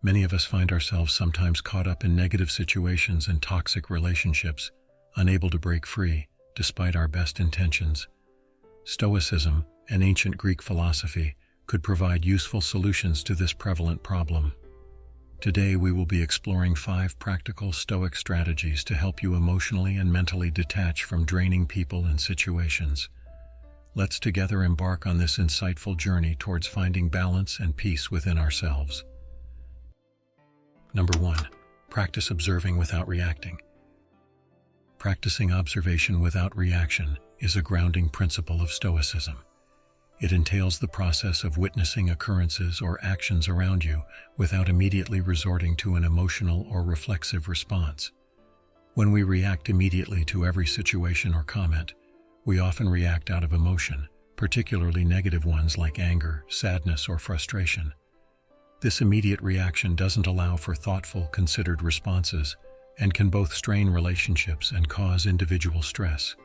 Many of us find ourselves sometimes caught up in negative situations and toxic relationships, unable to break free, despite our best intentions. Stoicism, an ancient Greek philosophy, could provide useful solutions to this prevalent problem. Today we will be exploring 5 practical Stoic strategies to help you emotionally and mentally detach from draining people and situations. Let's together embark on this insightful journey towards finding balance and peace within ourselves. Number 1. Practice observing without reacting. Practicing observation without reaction is a grounding principle of Stoicism. It entails the process of witnessing occurrences or actions around you without immediately resorting to an emotional or reflexive response. When we react immediately to every situation or comment, we often react out of emotion, particularly negative ones like anger, sadness, or frustration. This immediate reaction doesn't allow for thoughtful, considered responses and can both strain relationships and cause individual stress.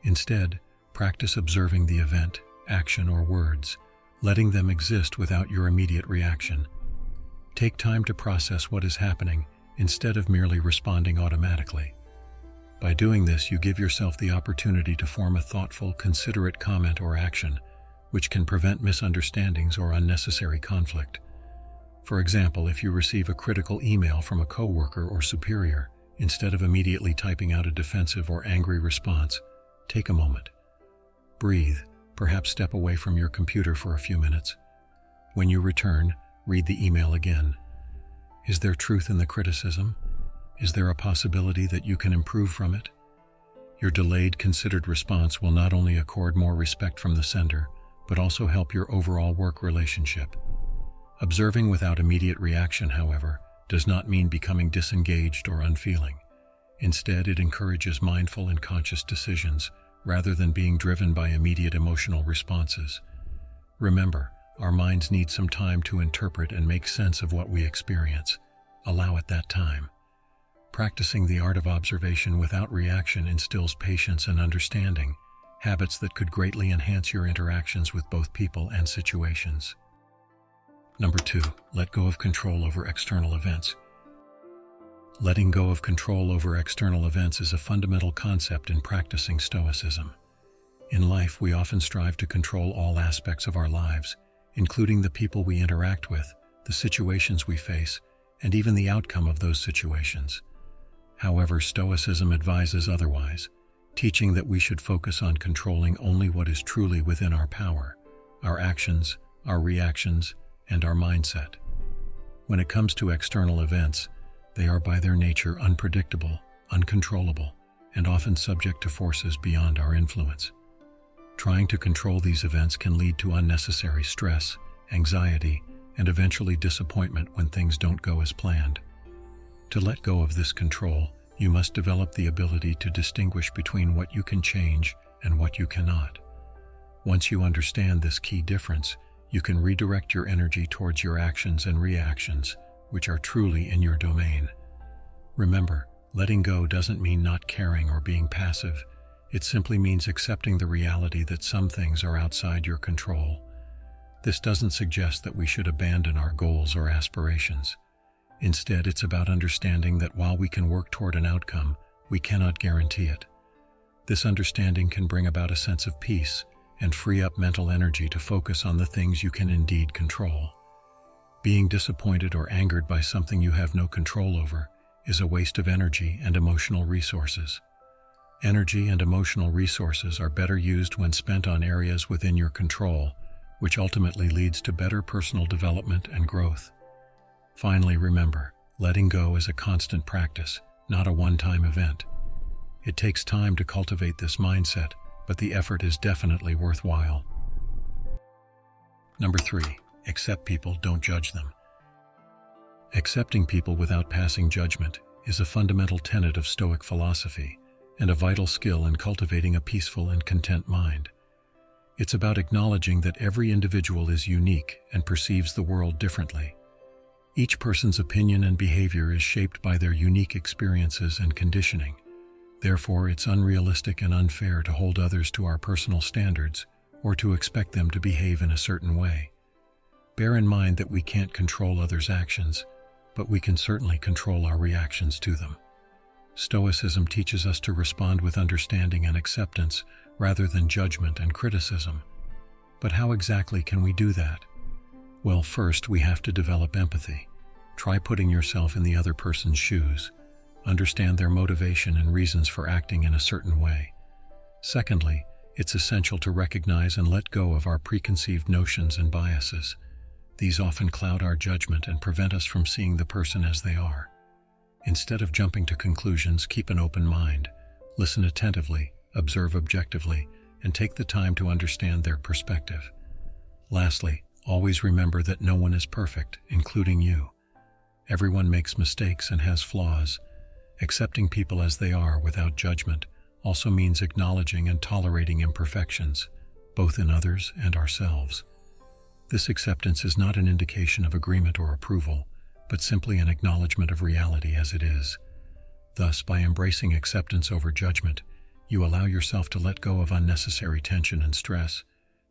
Instead, practice observing the event, action, or words, letting them exist without your immediate reaction. Take time to process what is happening instead of merely responding automatically. By doing this, you give yourself the opportunity to form a thoughtful, considerate comment or action, which can prevent misunderstandings or unnecessary conflict. For example, if you receive a critical email from a coworker or superior, instead of immediately typing out a defensive or angry response, take a moment. Breathe, perhaps step away from your computer for a few minutes. When you return, read the email again. Is there truth in the criticism? Is there a possibility that you can improve from it? Your delayed, considered response will not only accord more respect from the sender, but also help your overall work relationship. Observing without immediate reaction, however, does not mean becoming disengaged or unfeeling. Instead, it encourages mindful and conscious decisions, rather than being driven by immediate emotional responses. Remember, our minds need some time to interpret and make sense of what we experience. Allow it that time. Practicing the art of observation without reaction instills patience and understanding, habits that could greatly enhance your interactions with both people and situations. Number 2. Let go of control over external events. Letting go of control over external events is a fundamental concept in practicing Stoicism. In life, we often strive to control all aspects of our lives, including the people we interact with, the situations we face, and even the outcome of those situations. However, Stoicism advises otherwise, teaching that we should focus on controlling only what is truly within our power, our actions, our reactions, and our mindset. When it comes to external events, they are by their nature unpredictable, uncontrollable, and often subject to forces beyond our influence. Trying to control these events can lead to unnecessary stress, anxiety, and eventually disappointment when things don't go as planned. To let go of this control, you must develop the ability to distinguish between what you can change and what you cannot. Once you understand this key difference, you can redirect your energy towards your actions and reactions, which are truly in your domain. Remember, letting go doesn't mean not caring or being passive. It simply means accepting the reality that some things are outside your control. This doesn't suggest that we should abandon our goals or aspirations. Instead, it's about understanding that while we can work toward an outcome, we cannot guarantee it. This understanding can bring about a sense of peace and free up mental energy to focus on the things you can indeed control. Being disappointed or angered by something you have no control over is a waste of energy and emotional resources. Energy and emotional resources are better used when spent on areas within your control, which ultimately leads to better personal development and growth. Finally, remember, letting go is a constant practice, not a one-time event. It takes time to cultivate this mindset, but the effort is definitely worthwhile. Number 3. Accept people, don't judge them. Accepting people without passing judgment is a fundamental tenet of Stoic philosophy and a vital skill in cultivating a peaceful and content mind. It's about acknowledging that every individual is unique and perceives the world differently. Each person's opinion and behavior is shaped by their unique experiences and conditioning. Therefore, it's unrealistic and unfair to hold others to our personal standards or to expect them to behave in a certain way. Bear in mind that we can't control others' actions, but we can certainly control our reactions to them. Stoicism teaches us to respond with understanding and acceptance rather than judgment and criticism. But how exactly can we do that? Well, first we have to develop empathy. Try putting yourself in the other person's shoes. Understand their motivation and reasons for acting in a certain way. Secondly, it's essential to recognize and let go of our preconceived notions and biases. These often cloud our judgment and prevent us from seeing the person as they are. Instead of jumping to conclusions, keep an open mind. Listen attentively, observe objectively, and take the time to understand their perspective. Lastly, always remember that no one is perfect, including you. Everyone makes mistakes and has flaws. Accepting people as they are without judgment also means acknowledging and tolerating imperfections, both in others and ourselves. This acceptance is not an indication of agreement or approval, but simply an acknowledgement of reality as it is. Thus, by embracing acceptance over judgment, you allow yourself to let go of unnecessary tension and stress,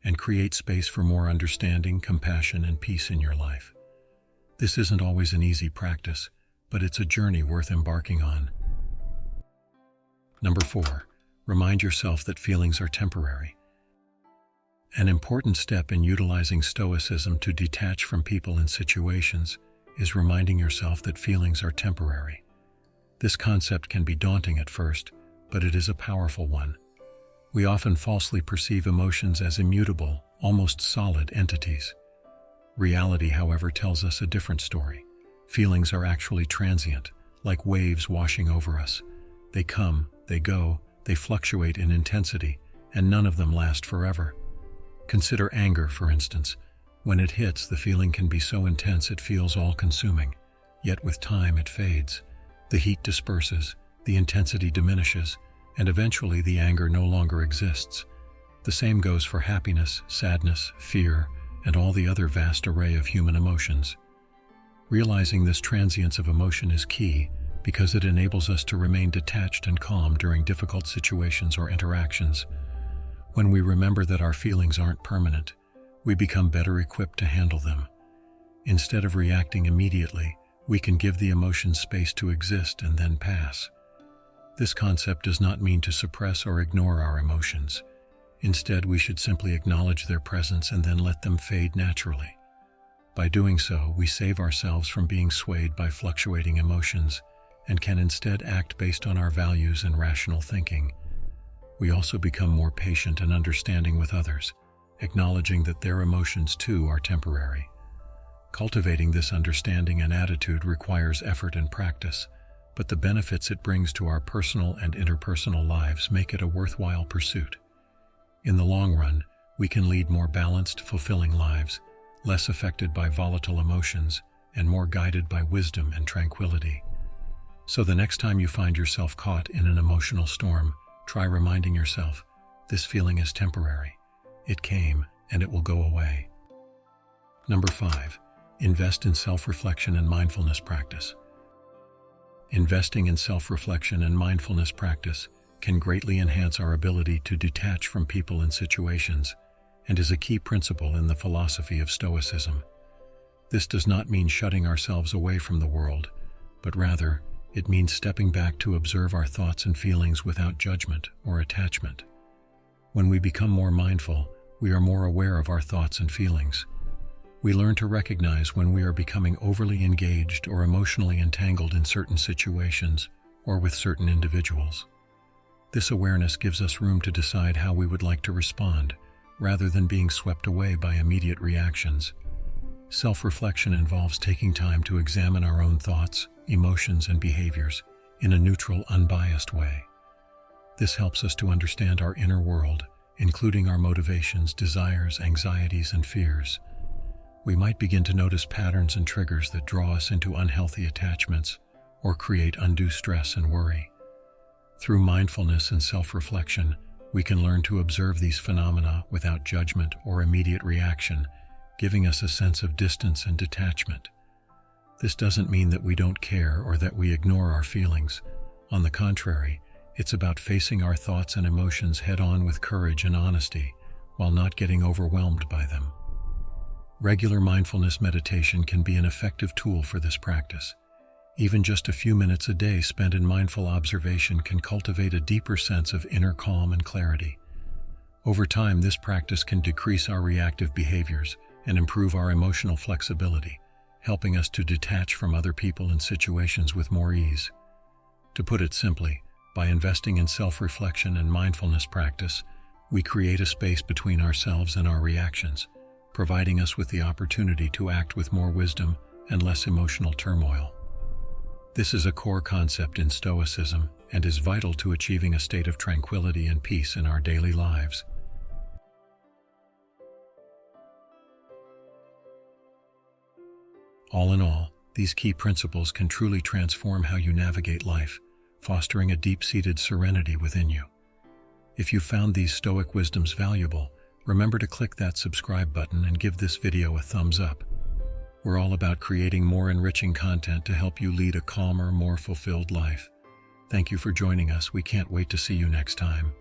and create space for more understanding, compassion, and peace in your life. This isn't always an easy practice, but it's a journey worth embarking on. Number 4, remind yourself that feelings are temporary. An important step in utilizing Stoicism to detach from people and situations is reminding yourself that feelings are temporary. This concept can be daunting at first, but it is a powerful one. We often falsely perceive emotions as immutable, almost solid entities. Reality, however, tells us a different story. Feelings are actually transient, like waves washing over us. They come, they go, they fluctuate in intensity, and none of them last forever. Consider anger, for instance. When it hits, the feeling can be so intense it feels all-consuming. Yet with time it fades. The heat disperses, the intensity diminishes, and eventually the anger no longer exists. The same goes for happiness, sadness, fear, and all the other vast array of human emotions. Realizing this transience of emotion is key because it enables us to remain detached and calm during difficult situations or interactions. When we remember that our feelings aren't permanent, we become better equipped to handle them. Instead of reacting immediately, we can give the emotions space to exist and then pass. This concept does not mean to suppress or ignore our emotions. Instead, we should simply acknowledge their presence and then let them fade naturally. By doing so, we save ourselves from being swayed by fluctuating emotions and can instead act based on our values and rational thinking. We also become more patient and understanding with others, acknowledging that their emotions too are temporary. Cultivating this understanding and attitude requires effort and practice, but the benefits it brings to our personal and interpersonal lives make it a worthwhile pursuit. In the long run, we can lead more balanced, fulfilling lives, less affected by volatile emotions, and more guided by wisdom and tranquility. So the next time you find yourself caught in an emotional storm, try reminding yourself, this feeling is temporary. It came, and it will go away. Number 5, invest in self-reflection and mindfulness practice. Investing in self-reflection and mindfulness practice can greatly enhance our ability to detach from people and situations, and is a key principle in the philosophy of Stoicism. This does not mean shutting ourselves away from the world, but rather, it means stepping back to observe our thoughts and feelings without judgment or attachment. When we become more mindful, we are more aware of our thoughts and feelings. We learn to recognize when we are becoming overly engaged or emotionally entangled in certain situations or with certain individuals. This awareness gives us room to decide how we would like to respond, rather than being swept away by immediate reactions. Self-reflection involves taking time to examine our own thoughts, emotions, and behaviors in a neutral, unbiased way. This helps us to understand our inner world, including our motivations, desires, anxieties, and fears. We might begin to notice patterns and triggers that draw us into unhealthy attachments or create undue stress and worry. Through mindfulness and self-reflection, we can learn to observe these phenomena without judgment or immediate reaction, giving us a sense of distance and detachment. This doesn't mean that we don't care or that we ignore our feelings. On the contrary, it's about facing our thoughts and emotions head-on with courage and honesty, while not getting overwhelmed by them. Regular mindfulness meditation can be an effective tool for this practice. Even just a few minutes a day spent in mindful observation can cultivate a deeper sense of inner calm and clarity. Over time, this practice can decrease our reactive behaviors and improve our emotional flexibility, helping us to detach from other people and situations with more ease. To put it simply, by investing in self-reflection and mindfulness practice, we create a space between ourselves and our reactions, providing us with the opportunity to act with more wisdom and less emotional turmoil. This is a core concept in Stoicism and is vital to achieving a state of tranquility and peace in our daily lives. All in all, these key principles can truly transform how you navigate life, fostering a deep-seated serenity within you. If you found these Stoic wisdoms valuable, remember to click that subscribe button and give this video a thumbs up. We're all about creating more enriching content to help you lead a calmer, more fulfilled life. Thank you for joining us. We can't wait to see you next time.